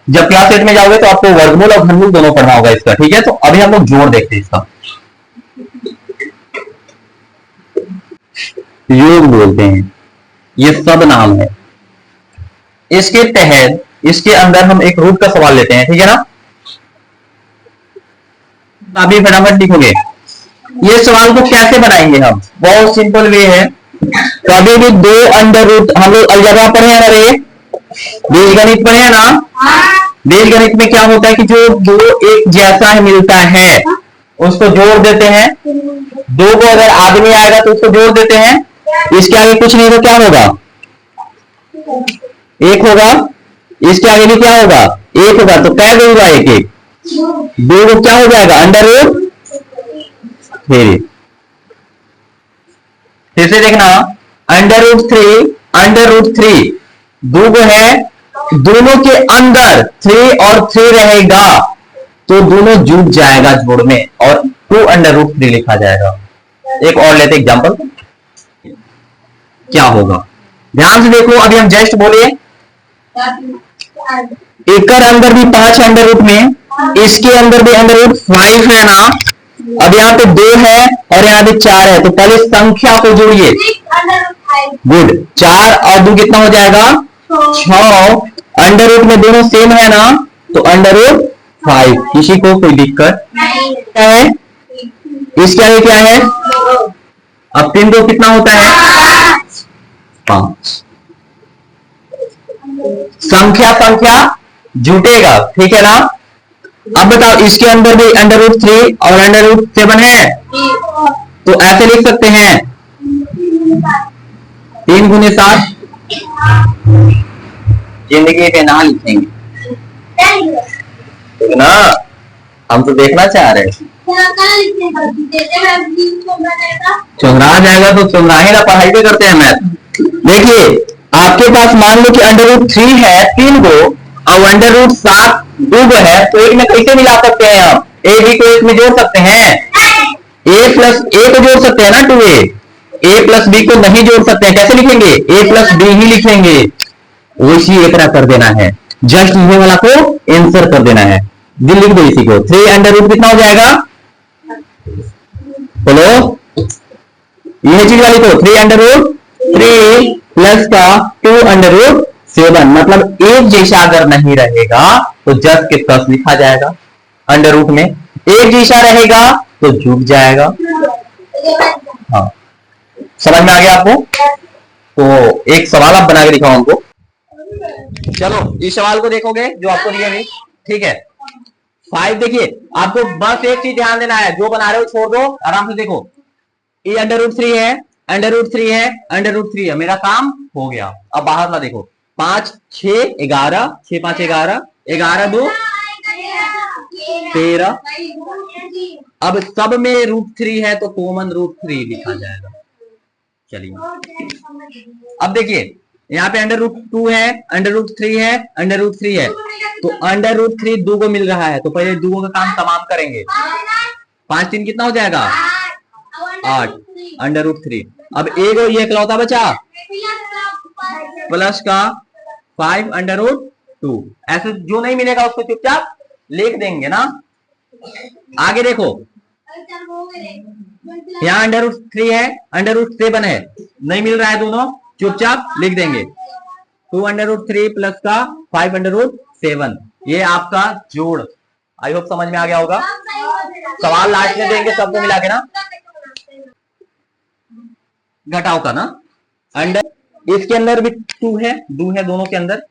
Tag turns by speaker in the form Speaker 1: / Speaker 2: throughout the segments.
Speaker 1: जब क्लास 8 में जाओगे तो आपको वर्गमूल और घनमूल दोनों पढ़ना होगा इसका, ठीक है। तो अभी हम लोग जोड़ देखते हैं इसका। योग बोलते हैं, ये सब नाम है। इसके तहत इसके अंदर हम एक रूट का सवाल लेते हैं, ठीक है ना। अभी फटाफट लिखोगे। ये सवाल को कैसे बनाएंगे हम, बहुत सिंपल वे है। तो अभी भी दो अंडर रूट हम लोग अलजबरा पढ़े हैं ना, बीजगणित पढ़े हैं ना। बीजगणित में क्या होता है कि जो दो एक जैसा ही मिलता है उसको जोड़ देते हैं। दो को अगर आदमी आएगा तो उसको जोड़ देते हैं, इसके आगे कुछ नहीं तो क्या होगा, एक होगा। इसके आगे भी क्या होगा, एक होगा। तो क्या होगा, एक एक दो को क्या हो जाएगा, अंडर रूट थ्री। फिर से देखना, अंडर रूट थ्री दो को है, दोनों के अंदर 3 और 3 रहेगा तो दोनों जुड़ जाएगा जोड़ में और 2 अंडर रूट 3 लिखा जाएगा। एक और लेते एग्जांपल, क्या होगा ध्यान से देखो। अभी हम जस्ट बोले एक अंदर भी 5 अंडर रूट में, इसके अंदर भी अंडर रूट 5 है ना। अब यहाँ पे 2 है और यहाँ पे 4 है, तो पहले संख्या को जोड़िए। गुड, 4 और 2 कितना हो जाएगा, 6। अंडर रूट में दोनों सेम है ना, तो अंडर रूट 5। किसी को कोई दिक्कत क्या है, इसके आगे क्या है, अब 3 2 कितना होता है, 5। संख्या जुटेगा, ठीक है ना। अब बताओ, इसके अंदर भी अंडर रूट 3 और अंडर रूट 7 है, तो ऐसे लिख सकते हैं 3 गुने 7। जिंदगी पे ना लिखेंगे ना, हम तो देखना चाह रहे हैं। चुनरा जाएगा तो चुनरा ही ना, पढ़ाई पे करते हैं मैथ। देखिए आपके पास मान लो कि अंडर रूट 3 है 3 को और अंडर रूट 7 2 को है, तो एक में कैसे मिला सकते हैं हम, ए बी को एक में जोड़ सकते हैं, a प्लस ए को जोड़ सकते हैं ना, 2a प्लस बी को नहीं जोड़ सकते हैं, कैसे लिखेंगे, a प्लस बी ही लिखेंगे। वैसी एक तरह कर देना है, जस्ट लिखने वाला को आंसर कर देना है, दिल लिख दो इसी को। 3 अंडर रूट कितना हो जाएगा, बोलो ये चीज वाली को, 3 अंडर रूट 3 प्लस का 2 अंडर रूट 7, मतलब एक जैसा अगर नहीं रहेगा तो जस के तस लिखा जाएगा। अंडर रूट में एक जैसा रहेगा तो जुट जाएगा। हाँ, समझ में आ गया आपको। तो एक सवाल आप बना के दिखाओ हमको। चलो इस सवाल को देखोगे जो आपको दिया है, ठीक है। 5 देखिए, आपको बस एक चीज ध्यान देना है, जो बना रहे हो छोड़ दो, आराम से देखो। ये अंडर रूट 3 है, अंडर रूट 3 है, अंडर रूट 3 है, मेरा काम हो गया। अब बाहर ना देखो, 5 6 11, 6 5 11, 11 2 13। अब सब में रूट 3 है तो कॉमन रूट 3 लिखा जाएगा। चलिए अब देखिए, यहाँ पे अंडर रूट 2 है, अंडर रूट 3 है, अंडर रूट 3 है, तो अंडर रूट 3 2 को मिल रहा है, तो पहले 2 का काम तमाम करेंगे। 5 3 कितना हो जाएगा, 8 अंडर रूट 3। अब एक और ये इकलौता बचा प्लस का 5 अंडर रूट 2। ऐसे जो नहीं मिलेगा उसको चुपचाप लिख देंगे ना। आगे देखो, यहाँ अंडर रूट 3 है, अंडर रूट 7 है, नहीं मिल रहा है, दोनों चुपचाप लिख देंगे 2 अंडर रूट 3 प्लस का 5 अंडर रूट 7। ये आपका जोड़, आई होप समझ में आ गया होगा। सवाल लास्ट में देंगे सबको मिला के ना, घटाओ का ना। अंडर इसके अंदर भी 2 है, 2 है दोनों के अंदर।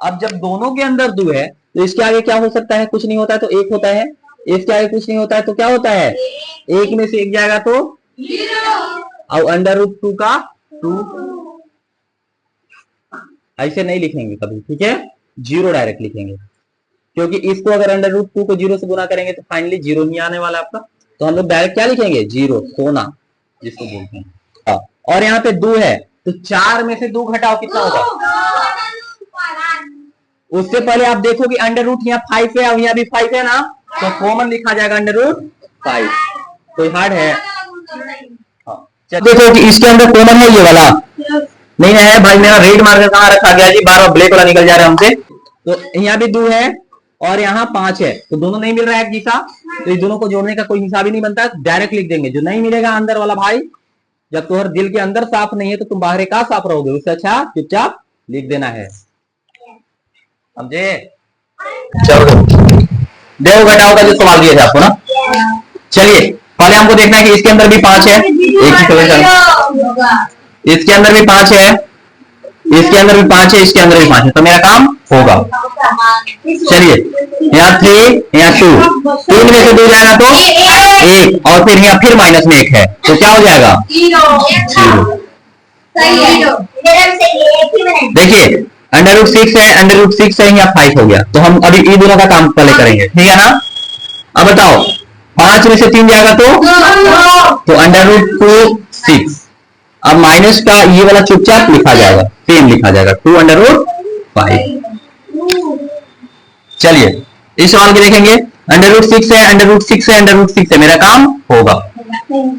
Speaker 1: अब जब दोनों के अंदर 2 है तो इसके आगे क्या हो सकता है, कुछ नहीं होता है तो 1 होता है, इसके आगे कुछ नहीं होता है तो क्या होता है, 1 में से 1 जाएगा तो 0, और अंडर रूट 2 का 2। ऐसे नहीं लिखेंगे कभी, ठीक है, 0 डायरेक्ट लिखेंगे, क्योंकि इसको अगर अंडर रूट 2 को 0 से गुना करेंगे तो फाइनली 0 ही आने वाला आपका। तो हम लोग डायरेक्ट क्या लिखेंगे, 0, सोना जिसको बोलते हैं। और यहाँ पे 2 है तो 4 में से 2 घटाओ कितना होगा। उससे पहले आप देखो कि अंडर रूट यहाँ 5 है और यहाँ भी 5 है ना, तो कॉमन लिखा जाएगा अंडर रूट 5। कोई हार्ड है, देखो कि इसके अंदर कॉमन है ये वाला नहीं है भाई, मेरा रेड मार्कर कहाँ रखा गया जी, बार बार ब्लैक वाला निकल जा रहा है हमसे। तो यहाँ भी 2 है और यहाँ 5 है, तो दोनों नहीं मिल रहा है एक जैसा, तो इस दोनों को जोड़ने का कोई हिसाब ही नहीं बनता, डायरेक्ट लिख देंगे। जो नहीं मिलेगा अंदर वाला भाई, जब तुम्हारे दिल के अंदर साफ नहीं है तो तुम बाहर का साफ रहोगे, उससे अच्छा चुपचाप लिख देना है, समझे? चलो देव घटाओ का जो सवाल दिया था आपको ना, चलिए पहले हमको देखना है कि इसके अंदर भी 5 है, एक ही सॉल्यूशन, इसके अंदर भी 5 है, इसके अंदर भी 5 है, इसके अंदर भी 5 है, तो मेरा काम होगा। चलिए यहाँ 3, यहाँ 2, 3 में से 2 जाएगा तो 1, और फिर यहाँ फिर माइनस में 1 है, तो क्या हो जाएगा? 0। देखिए √6 है, √6 है, यहाँ 5 हो गया, तो हम अभी ये दोनों का काम पहले करेंगे, ठीक है ना? अब बताओ 5 में से 3 जाएगा तो √2 अब माइनस का ये वाला चुपचाप लिखा जाएगा, सेम लिखा जाएगा 2√5। चलिए इस सवाल के देखेंगे, √6 है, √6 है, √6 है, मेरा काम होगा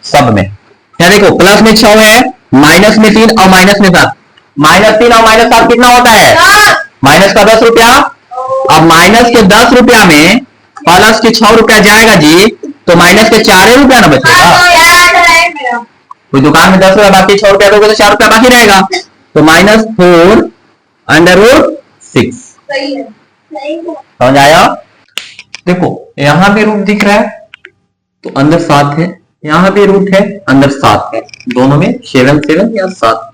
Speaker 1: सब में। क्या देखो प्लस में 6 है, माइनस में 3 और माइनस में 7, -3 और -7 कितना होता है? माइनस का 10 रुपया। अब माइनस के 10 रुपया में प्लस के 6 रुपया जाएगा जी, तो माइनस के 4 रुपया ना बचेगा। कोई दुकान में 10 रुपया बाकी 6 रुपया दोगे तो 4 रुपया बाकी रहेगा, तो -4/6। समझ आया? देखो यहां भी रूट दिख रहा है तो अंदर 7 है, यहां भी रूट है अंदर 7 है, दोनों में 7 या 7।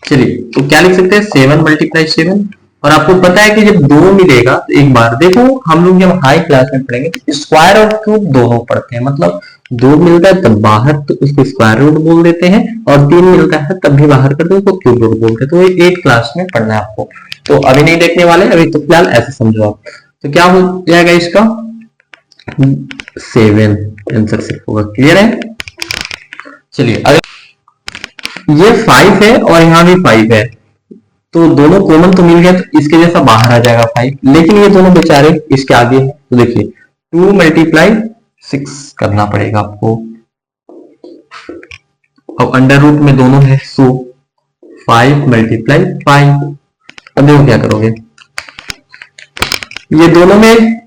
Speaker 1: चलिए तो क्या लिख सकते हैं? 7 × 7। और आपको पता है कि जब 2 मिलेगा तो एक बार देखो, हम लोग जब हाई क्लास में पढ़ेंगे तो स्क्वायर और क्यूब दोनों पढ़ते हैं, मतलब 2 मिलता है तब बाहर तो उसको स्क्वायर रूट बोल देते हैं, और 3 मिलता है तब भी बाहर करते हैं उसको क्यूब रूट बोलते हैं। तो ये 8 क्लास में पढ़ना है आपको, तो अभी नहीं देखने वाले, अभी तो फिलहाल ऐसे समझो आप। तो क्या हो जाएगा इसका? 7 आंसर सिर्फ होगा। क्लियर है? चलिए अगर ये 5 है और यहाँ भी 5 है, तो दोनों कॉमन तो मिल गया, तो इसके जैसा बाहर आ जाएगा 5, लेकिन ये दोनों बेचारे इसके आगे है, तो देखिए 2 × 6 करना पड़ेगा आपको। अब अंडर रूट में दोनों है, सो 5 × 5। अब देखो क्या करोगे, ये दोनों में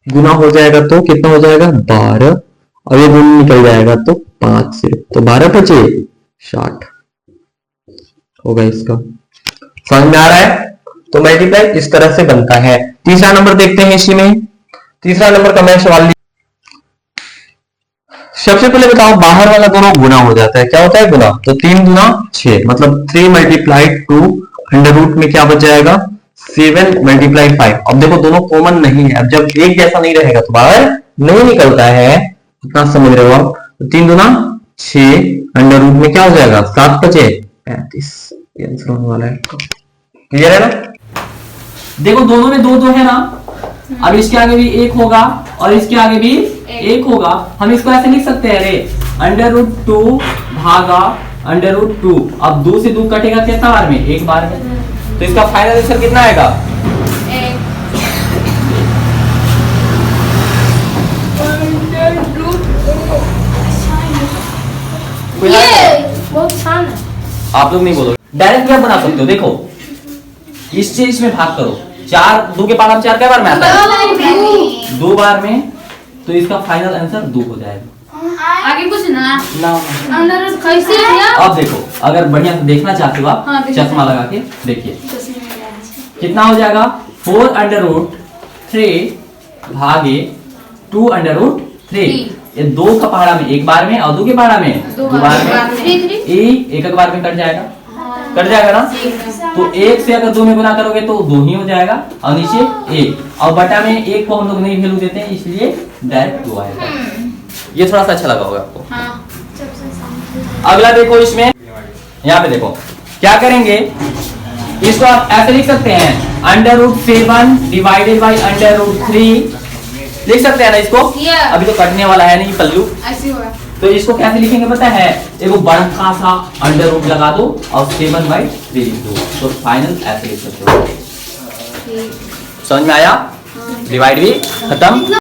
Speaker 1: गुना हो जाएगा तो कितना हो जाएगा? 12, और ये दोनों निकल जाएगा तो 5 सिर्फ, तो 12 बचे 60 होगा इसका। समझ में आ रहा है? तो मल्टीप्लाई इस तरह से बनता है। तीसरा नंबर देखते हैं इसी में। तीसरा नंबर का मैं सवाल, सबसे पहले बताओ बाहर वाला दोनों गुना हो जाता है, क्या होता है गुना? तो 3 × 6 मतलब 3 × 2 अंडर रूट में क्या बच जाएगा? 7 × 5। अब देखो दोनों कॉमन नहीं है, अब जब एक जैसा नहीं रहेगा तो बाहर नहीं निकलता है, कितना समझ रहे हो आप? तो 3 × 6 अंडर रूट में क्या हो जाएगा? 7 बचे 35, ये आंसर होने वाला है। क्लियर है ना?
Speaker 2: देखो दोनों में 2 है ना, अब इसके आगे भी 1 होगा और इसके आगे भी 1 होगा। हम इसको ऐसे लिख सकते हैं, रे √2 भागा √2। अब 2 से 2 कटेगा कितना बार में? 1 बार में, तो इसका फाइनल आंसर कितना आएगा?
Speaker 3: 1। बहुत आसान है।
Speaker 2: आप लोग नहीं बोलोगे, डायरेक्ट भी आप बना सकते हो। देखो इससे इसमें भाग करो, 4 2 के पावर 4 कै बार में आता है? 2 बार में, तो इसका फाइनल आंसर 2 हो जाएगा।
Speaker 3: आगे कुछ ना
Speaker 2: ना
Speaker 3: कैसे है?
Speaker 2: अब देखो अगर बढ़िया से देखना चाहते हो आप, चश्मा लगा के देखिए कितना हो जाएगा? 4√3 भागे 2√3। ये 2 का पहाड़ा में 1 बार में और 2 के पहाड़ा में 2 बार में, एक बार में कट जाएगा, कट जाएगा ना। तो 1 से अगर 2 में गुना करोगे तो 2 ही हो जाएगा, और नीचे 1, और बटा में 1 को हम लोग नहीं वैल्यू देते हैं, इसलिए डायरेक्ट 2 आएगा। ये थोड़ा सा अच्छा लगा होगा आपको। अगला देखो, इसमें यहाँ पे देखो क्या करेंगे, इसको आप ऐसे लिख सकते हैं, √7 डिवाइडेड बाई √3 लिख सकते हैं ना इसको। अभी तो कटने वाला है नहीं पल्लू, तो इसको कैसे लिखेंगे पता है? एक बड़ा सा अंडर रूट लगा दो और 7/3 लिख दो, तो फाइनल ऐसे लिख सकते हो। समझ में आया? डिवाइड भी खत्म।